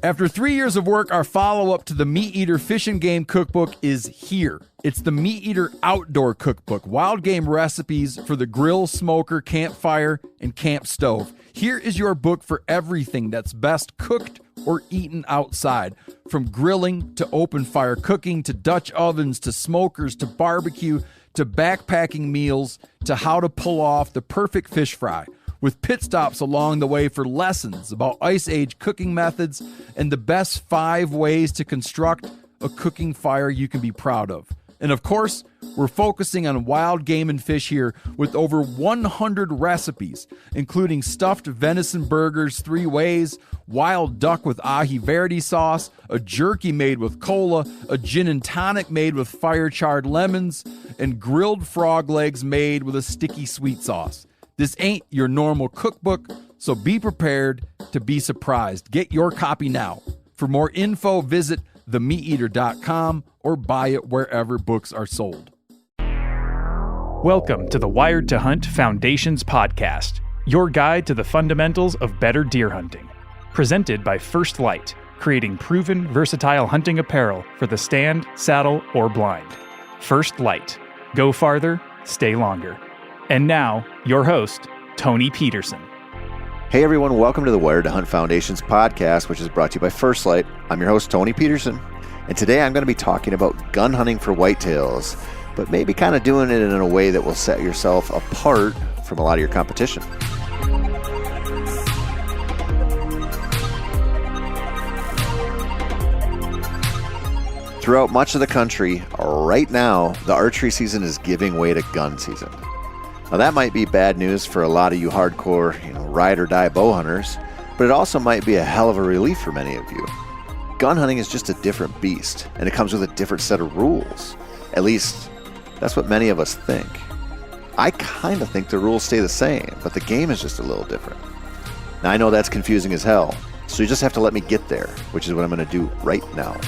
After 3 years of work, our follow-up to the Meat Eater Fish and Game Cookbook is here. It's the Meat Eater Outdoor Cookbook, wild game recipes for the grill, smoker, campfire, and camp stove. Here is your book for everything that's best cooked or eaten outside. From grilling to open fire cooking to Dutch ovens to smokers to barbecue to backpacking meals to how to pull off the perfect fish fry, with pit stops along the way for lessons about Ice Age cooking methods and the best 5 ways to construct a cooking fire you can be proud of. And of course, we're focusing on wild game and fish here with over 100 recipes, including stuffed venison burgers 3 ways, wild duck with ahi verde sauce, a jerky made with cola, a gin and tonic made with fire-charred lemons, and grilled frog legs made with a sticky sweet sauce. This ain't your normal cookbook, so be prepared to be surprised. Get your copy now. For more info, visit themeateater.com or buy it wherever books are sold. Welcome to the Wired to Hunt Foundations podcast, your guide to the fundamentals of better deer hunting. Presented by First Light, creating proven, versatile hunting apparel for the stand, saddle, or blind. First Light. Go farther, stay longer. And now, your host, Tony Peterson. Hey everyone, welcome to the Wired to Hunt Foundations podcast, which is brought to you by First Light. I'm your host, Tony Peterson, and today I'm going to be talking about gun hunting for whitetails, but maybe kind of doing it in a way that will set yourself apart from a lot of your competition. Throughout much of the country, right now, the archery season is giving way to gun season. Now that might be bad news for a lot of you hardcore, ride or die bow hunters, but it also might be a hell of a relief for many of you. Gun hunting is just a different beast, and it comes with a different set of rules. At least, that's what many of us think. I kind of think the rules stay the same, but the game is just a little different. Now I know that's confusing as hell, so you just have to let me get there, which is what I'm going to do right now.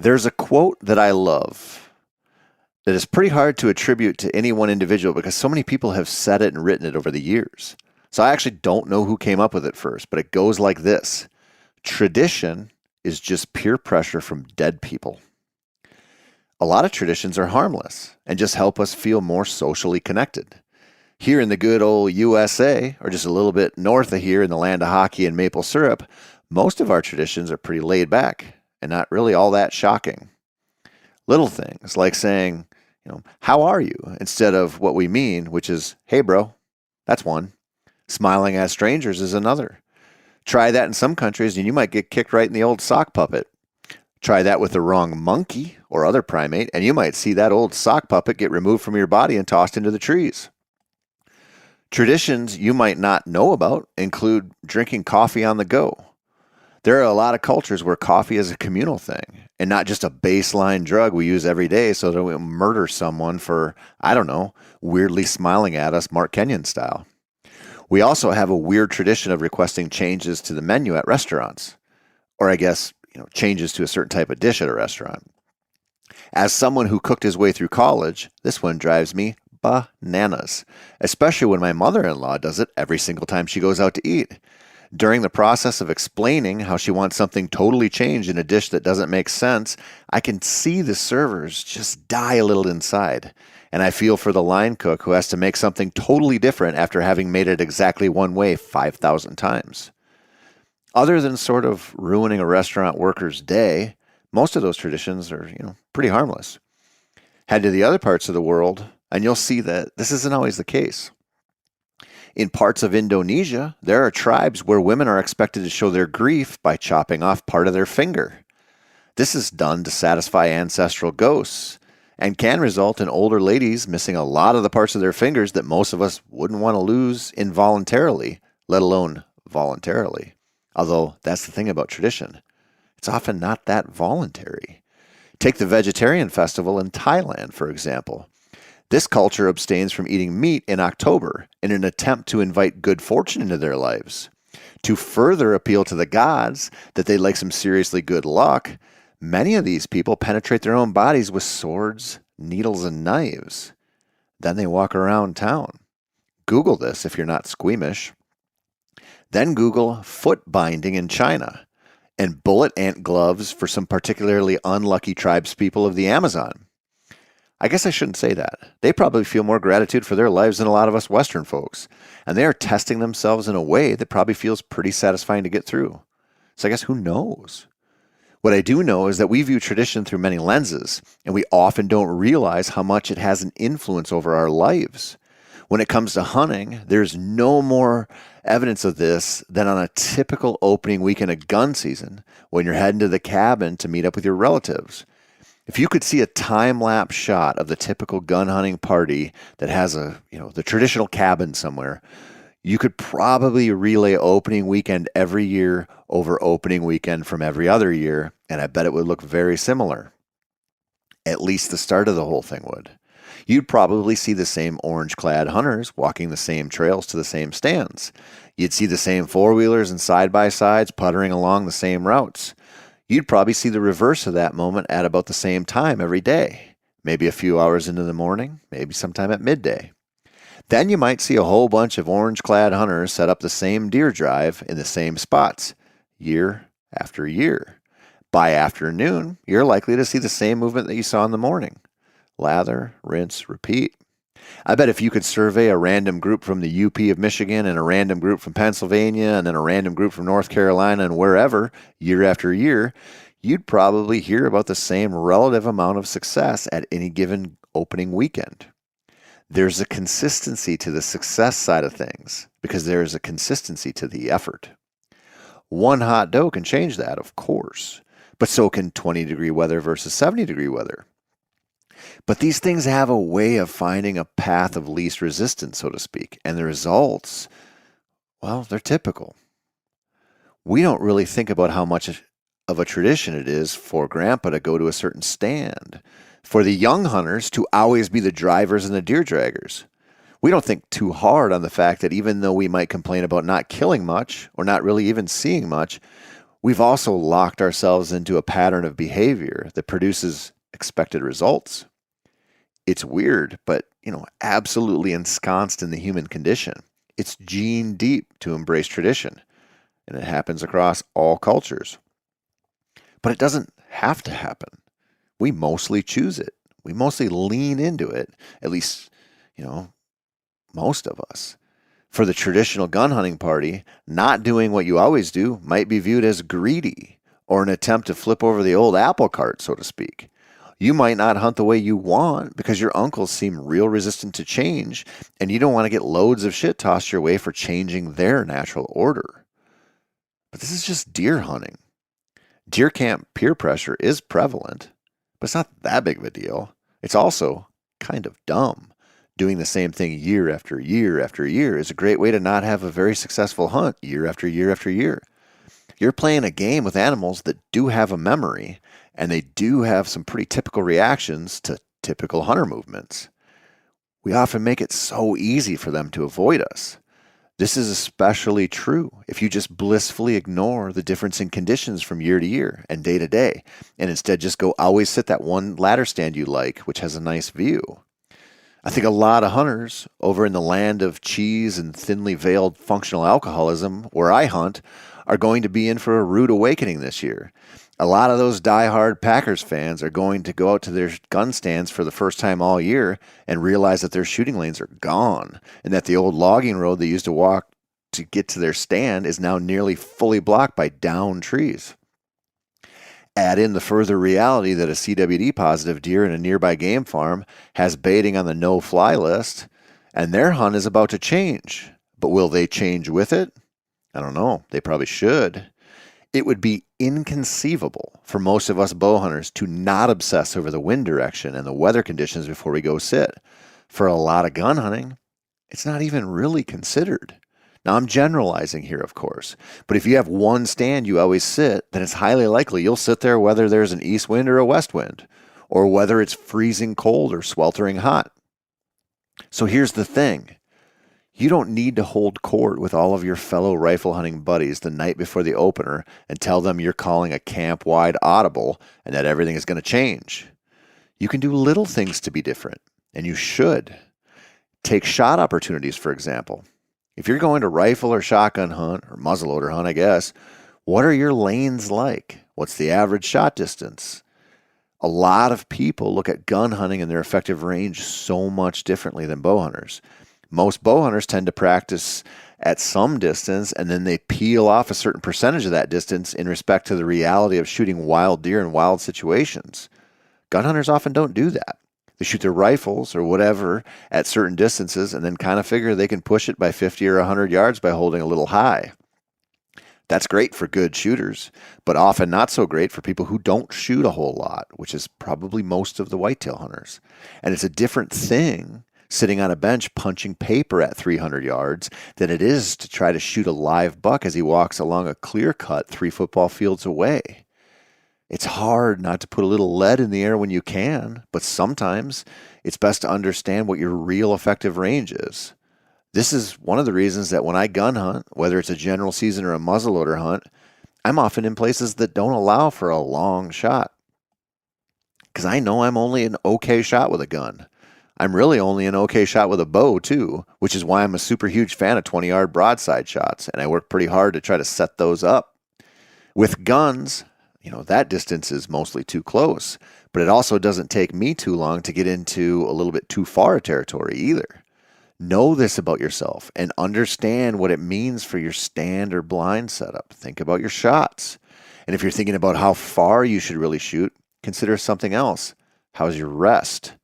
There's a quote that I love that is pretty hard to attribute to any one individual because so many people have said it and written it over the years. So I actually don't know who came up with it first, but it goes like this. Tradition is just peer pressure from dead people. A lot of traditions are harmless and just help us feel more socially connected. Here in the good old USA, or just a little bit north of here in the land of hockey and maple syrup, most of our traditions are pretty laid back and not really all that shocking. Little things like saying, how are you? Instead of what we mean, which is, hey bro, that's one. Smiling at strangers is another. Try that in some countries and you might get kicked right in the old sock puppet. Try that with the wrong monkey or other primate and you might see that old sock puppet get removed from your body and tossed into the trees. Traditions you might not know about include drinking coffee on the go. There are a lot of cultures where coffee is a communal thing and not just a baseline drug we use every day so that we murder someone for, weirdly smiling at us Mark Kenyon style. We also have a weird tradition of requesting changes to the menu at restaurants, or changes to a certain type of dish at a restaurant. As someone who cooked his way through college, this one drives me bananas, especially when my mother-in-law does it every single time she goes out to eat. During the process of explaining how she wants something totally changed in a dish that doesn't make sense, I can see the servers just die a little inside. And I feel for the line cook who has to make something totally different after having made it exactly one way 5,000 times. Other than sort of ruining a restaurant worker's day, most of those traditions are, pretty harmless. Head to the other parts of the world, and you'll see that this isn't always the case. In parts of Indonesia, there are tribes where women are expected to show their grief by chopping off part of their finger. This is done to satisfy ancestral ghosts and can result in older ladies missing a lot of the parts of their fingers that most of us wouldn't want to lose involuntarily, let alone voluntarily. Although that's the thing about tradition. It's often not that voluntary. Take the vegetarian festival in Thailand, for example. This culture abstains from eating meat in October in an attempt to invite good fortune into their lives. To further appeal to the gods that they'd like some seriously good luck, many of these people penetrate their own bodies with swords, needles, and knives. Then they walk around town. Google this if you're not squeamish. Then Google foot binding in China and bullet ant gloves for some particularly unlucky tribespeople of the Amazon. I guess I shouldn't say that. They probably feel more gratitude for their lives than a lot of us Western folks, and they are testing themselves in a way that probably feels pretty satisfying to get through. So I guess who knows? What I do know is that we view tradition through many lenses, and we often don't realize how much it has an influence over our lives. When it comes to hunting, there's no more evidence of this than on a typical opening weekend of gun season when you're heading to the cabin to meet up with your relatives. If you could see a time-lapse shot of the typical gun hunting party that has the traditional cabin somewhere, you could probably relay opening weekend every year over opening weekend from every other year, and I bet it would look very similar. At least the start of the whole thing would. You'd probably see the same orange-clad hunters walking the same trails to the same stands. You'd see the same four-wheelers and side-by-sides puttering along the same routes. You'd probably see the reverse of that moment at about the same time every day, maybe a few hours into the morning, maybe sometime at midday. Then you might see a whole bunch of orange-clad hunters set up the same deer drive in the same spots, year after year. By afternoon, you're likely to see the same movement that you saw in the morning. Lather, rinse, repeat. I bet if you could survey a random group from the UP of Michigan and a random group from Pennsylvania and then a random group from North Carolina and wherever, year after year, you'd probably hear about the same relative amount of success at any given opening weekend. There's a consistency to the success side of things because there is a consistency to the effort. One hot doe can change that, of course, but so can 20-degree weather versus 70-degree weather. But these things have a way of finding a path of least resistance, so to speak, and the results, well, they're typical. We don't really think about how much of a tradition it is for Grandpa to go to a certain stand, for the young hunters to always be the drivers and the deer draggers. We don't think too hard on the fact that even though we might complain about not killing much or not really even seeing much, we've also locked ourselves into a pattern of behavior that produces expected results. It's weird, but, absolutely ensconced in the human condition. It's gene deep to embrace tradition, and it happens across all cultures. But it doesn't have to happen. We mostly choose it. We mostly lean into it, at least, most of us. For the traditional gun hunting party, not doing what you always do might be viewed as greedy or an attempt to flip over the old apple cart, so to speak. You might not hunt the way you want because your uncles seem real resistant to change, and you don't want to get loads of shit tossed your way for changing their natural order. But this is just deer hunting. Deer camp peer pressure is prevalent, but it's not that big of a deal. It's also kind of dumb. Doing the same thing year after year after year is a great way to not have a very successful hunt year after year after year. You're playing a game with animals that do have a memory, and they do have some pretty typical reactions to typical hunter movements. We often make it so easy for them to avoid us. This is especially true if you just blissfully ignore the difference in conditions from year to year and day to day, and instead just go always sit that one ladder stand you like, which has a nice view. I think a lot of hunters over in the land of cheese and thinly veiled functional alcoholism, where I hunt, are going to be in for a rude awakening this year. A lot of those diehard Packers fans are going to go out to their gun stands for the first time all year and realize that their shooting lanes are gone and that the old logging road they used to walk to get to their stand is now nearly fully blocked by downed trees. Add in the further reality that a CWD positive deer in a nearby game farm has baiting on the no-fly list, and their hunt is about to change. But will they change with it? I don't know. They probably should. It would be inconceivable for most of us bow hunters to not obsess over the wind direction and the weather conditions before we go sit. For a lot of gun hunting, it's not even really considered. Now, I'm generalizing here, of course, but if you have one stand you always sit, then it's highly likely you'll sit there whether there's an east wind or a west wind, or whether it's freezing cold or sweltering hot. So here's the thing. You don't need to hold court with all of your fellow rifle hunting buddies the night before the opener and tell them you're calling a camp-wide audible and that everything is going to change. You can do little things to be different, and you should. Take shot opportunities, for example. If you're going to rifle or shotgun hunt, or muzzleloader hunt, I guess, what are your lanes like? What's the average shot distance? A lot of people look at gun hunting and their effective range so much differently than bow hunters. Most bow hunters tend to practice at some distance, and then they peel off a certain percentage of that distance in respect to the reality of shooting wild deer in wild situations. Gun hunters often don't do that. They shoot their rifles or whatever at certain distances and then kind of figure they can push it by 50 or 100 yards by holding a little high. That's great for good shooters, but often not so great for people who don't shoot a whole lot, which is probably most of the whitetail hunters. And it's a different thing sitting on a bench punching paper at 300 yards than it is to try to shoot a live buck as he walks along a clear-cut 3 football fields away. It's hard not to put a little lead in the air when you can, but sometimes it's best to understand what your real effective range is. This is one of the reasons that when I gun hunt, whether it's a general season or a muzzleloader hunt, I'm often in places that don't allow for a long shot. Because I know I'm only an okay shot with a gun. I'm really only an okay shot with a bow too, which is why I'm a super huge fan of 20-yard broadside shots, and I work pretty hard to try to set those up. With guns, that distance is mostly too close, but it also doesn't take me too long to get into a little bit too far territory either. Know this about yourself and understand what it means for your stand or blind setup. Think about your shots. And if you're thinking about how far you should really shoot, consider something else. How's your rest?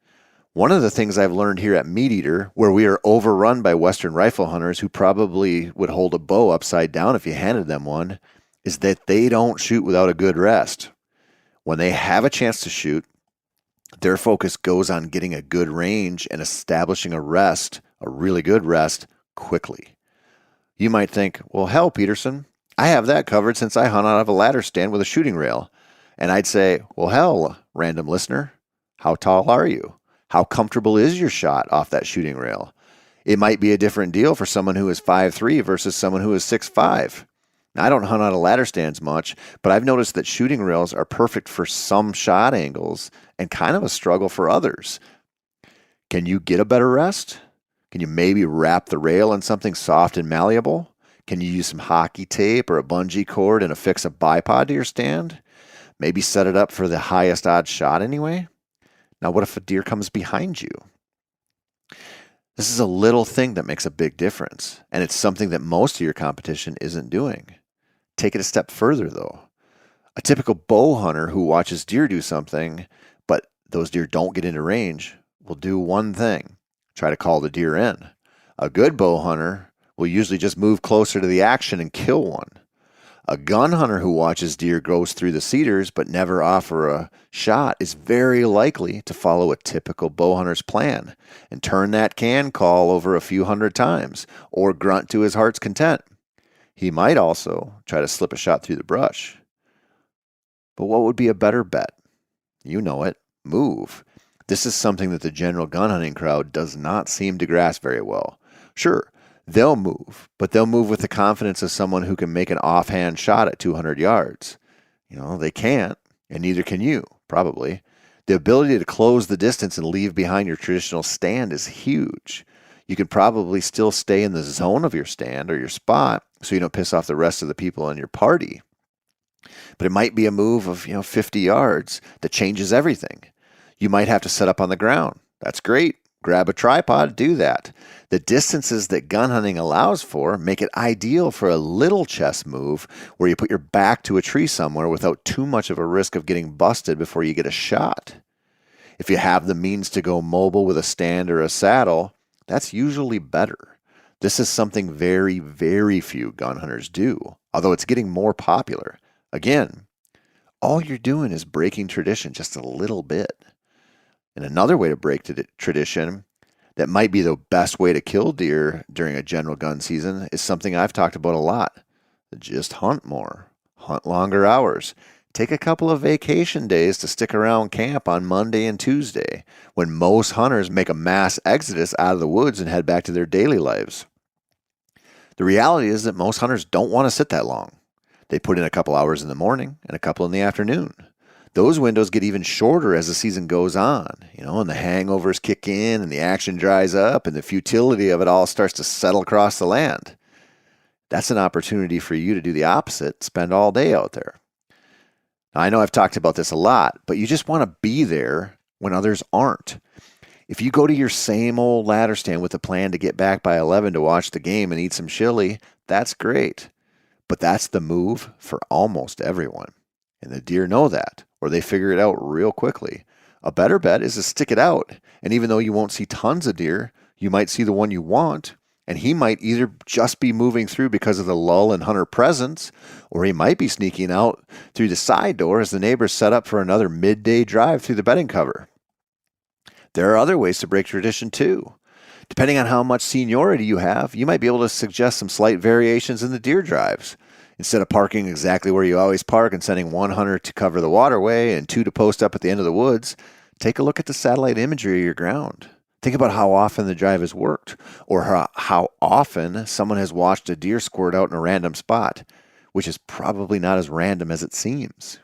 One of the things I've learned here at Meat Eater, where we are overrun by Western rifle hunters who probably would hold a bow upside down if you handed them one, is that they don't shoot without a good rest. When they have a chance to shoot, their focus goes on getting a good range and establishing a rest, a really good rest, quickly. You might think, well, hell, Peterson, I have that covered since I hunt out of a ladder stand with a shooting rail. And I'd say, well, hell, random listener, how tall are you? How comfortable is your shot off that shooting rail? It might be a different deal for someone who is 5'3" versus someone who is 6'5". Now, I don't hunt out of ladder stands much, but I've noticed that shooting rails are perfect for some shot angles and kind of a struggle for others. Can you get a better rest? Can you maybe wrap the rail in something soft and malleable? Can you use some hockey tape or a bungee cord and affix a bipod to your stand? Maybe set it up for the highest odd shot anyway? Now, what if a deer comes behind you? This is a little thing that makes a big difference, and it's something that most of your competition isn't doing. Take it a step further, though. A typical bow hunter who watches deer do something, but those deer don't get into range, will do one thing: try to call the deer in. A good bow hunter will usually just move closer to the action and kill one. A gun hunter who watches deer goes through the cedars but never offer a shot is very likely to follow a typical bow hunter's plan and turn that can call over a few hundred times or grunt to his heart's content. He might also try to slip a shot through the brush. But what would be a better bet? You know it. Move. This is something that the general gun hunting crowd does not seem to grasp very well. Sure, they'll move, but they'll move with the confidence of someone who can make an offhand shot at 200 yards. They can't, and neither can you, probably. The ability to close the distance and leave behind your traditional stand is huge. You can probably still stay in the zone of your stand or your spot so you don't piss off the rest of the people in your party. But it might be a move of 50 yards that changes everything. You might have to set up on the ground. That's great. Grab a tripod, do that. The distances that gun hunting allows for make it ideal for a little chess move where you put your back to a tree somewhere without too much of a risk of getting busted before you get a shot. If you have the means to go mobile with a stand or a saddle, that's usually better. This is something very, very few gun hunters do, although it's getting more popular. Again, all you're doing is breaking tradition just a little bit. And another way to break tradition that might be the best way to kill deer during a general gun season is something I've talked about a lot. Just hunt more. Hunt longer hours. Take a couple of vacation days to stick around camp on Monday and Tuesday, when most hunters make a mass exodus out of the woods and head back to their daily lives. The reality is that most hunters don't want to sit that long. They put in a couple hours in the morning and a couple in the afternoon. Those windows get even shorter as the season goes on, and the hangovers kick in and the action dries up and the futility of it all starts to settle across the land. That's an opportunity for you to do the opposite, spend all day out there. Now, I know I've talked about this a lot, but you just want to be there when others aren't. If you go to your same old ladder stand with a plan to get back by 11 to watch the game and eat some chili, that's great. But that's the move for almost everyone. And the deer know that, or they figure it out real quickly. A better bet is to stick it out. And even though you won't see tons of deer, you might see the one you want. And he might either just be moving through because of the lull in hunter presence, or he might be sneaking out through the side door as the neighbors set up for another midday drive through the bedding cover. There are other ways to break tradition too. Depending on how much seniority you have, you might be able to suggest some slight variations in the deer drives. Instead of parking exactly where you always park and sending one hunter to cover the waterway and two to post up at the end of the woods, take a look at the satellite imagery of your ground. Think about how often the drive has worked, or how often someone has watched a deer squirt out in a random spot, which is probably not as random as it seems.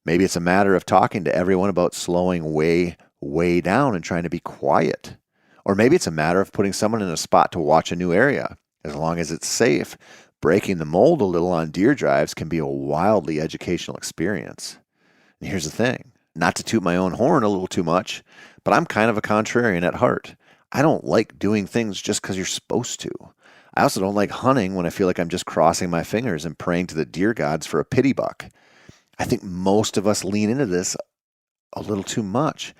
Maybe it's a matter of talking to everyone about slowing way down and trying to be quiet. Or maybe it's a matter of putting someone in a spot to watch a new area. As long as it's safe, breaking the mold a little on deer drives can be a wildly educational experience. And here's the thing, not to toot my own horn a little too much, but I'm kind of a contrarian at heart. I don't like doing things just because you're supposed to. I also don't like hunting when I feel like I'm just crossing my fingers and praying to the deer gods for a pity buck. I think most of us lean into this a little too much.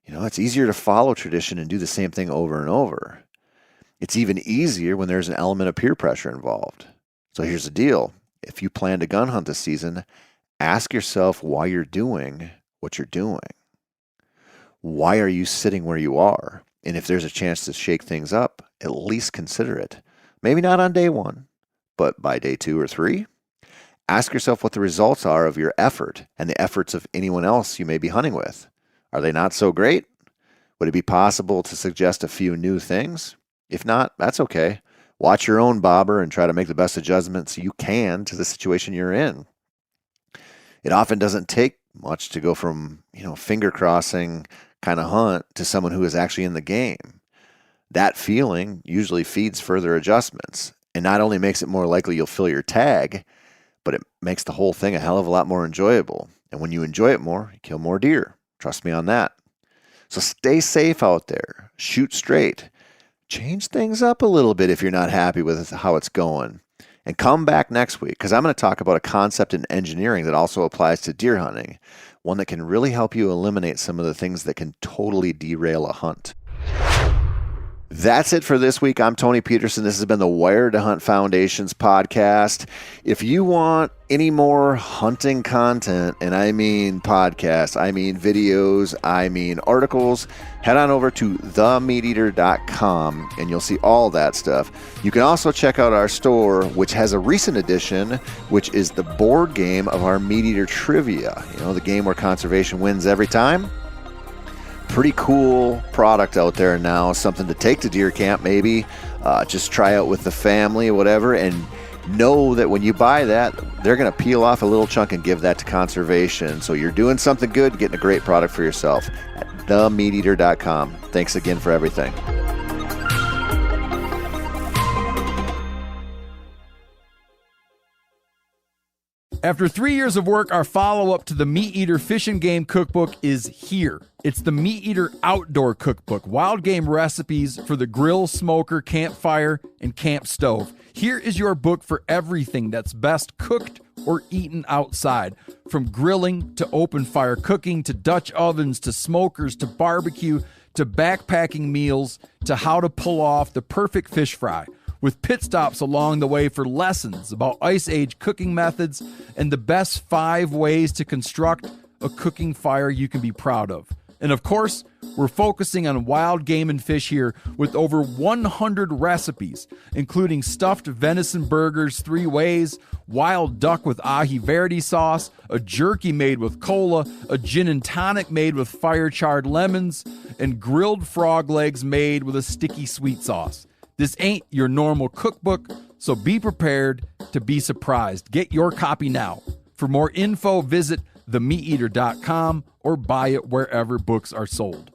It's easier to follow tradition and do the same thing over and over. It's even easier when there's an element of peer pressure involved. So here's the deal. If you plan to gun hunt this season, ask yourself why you're doing what you're doing. Why are you sitting where you are? And if there's a chance to shake things up, at least consider it. Maybe not on day 1, but by day 2 or 3. Ask yourself what the results are of your effort and the efforts of anyone else you may be hunting with. Are they not so great? Would it be possible to suggest a few new things? If not, that's okay. Watch your own bobber and try to make the best adjustments you can to the situation you're in. It often doesn't take much to go from, finger crossing kind of hunt to someone who is actually in the game. That feeling usually feeds further adjustments and not only makes it more likely you'll fill your tag, but it makes the whole thing a hell of a lot more enjoyable. And when you enjoy it more, you kill more deer. Trust me on that. So stay safe out there. Shoot straight. Change things up a little bit if you're not happy with how it's going. And come back next week because I'm going to talk about a concept in engineering that also applies to deer hunting. One that can really help you eliminate some of the things that can totally derail a hunt. That's it for this week. I'm Tony Peterson. This has been the Wired to Hunt Foundations podcast. If you want any more hunting content, and I mean podcasts, I mean videos, I mean articles, head on over to themeateater.com and you'll see all that stuff. You can also check out our store, which has a recent addition, which is the board game of our Meat Eater Trivia. The game where conservation wins every time. Pretty cool product out there now, something to take to deer camp maybe, just try out with the family or whatever, and know that when you buy that, they're going to peel off a little chunk and give that to conservation. So you're doing something good, getting a great product for yourself at themeateater.com. Thanks again for everything. After 3 years of work, our follow-up to the Meat Eater Fish and Game Cookbook is here. It's the Meat Eater Outdoor Cookbook, wild game recipes for the grill, smoker, campfire, and camp stove. Here is your book for everything that's best cooked or eaten outside. From grilling to open fire cooking to Dutch ovens to smokers to barbecue to backpacking meals to how to pull off the perfect fish fry. With pit stops along the way for lessons about Ice Age cooking methods and the best 5 ways to construct a cooking fire you can be proud of. And of course, we're focusing on wild game and fish here with over 100 recipes, including stuffed venison burgers 3 ways, wild duck with ahi verde sauce, a jerky made with cola, a gin and tonic made with fire-charred lemons, and grilled frog legs made with a sticky sweet sauce. This ain't your normal cookbook, So be prepared to be surprised. Get your copy now. For more info, visit themeateater.com or buy it wherever books are sold.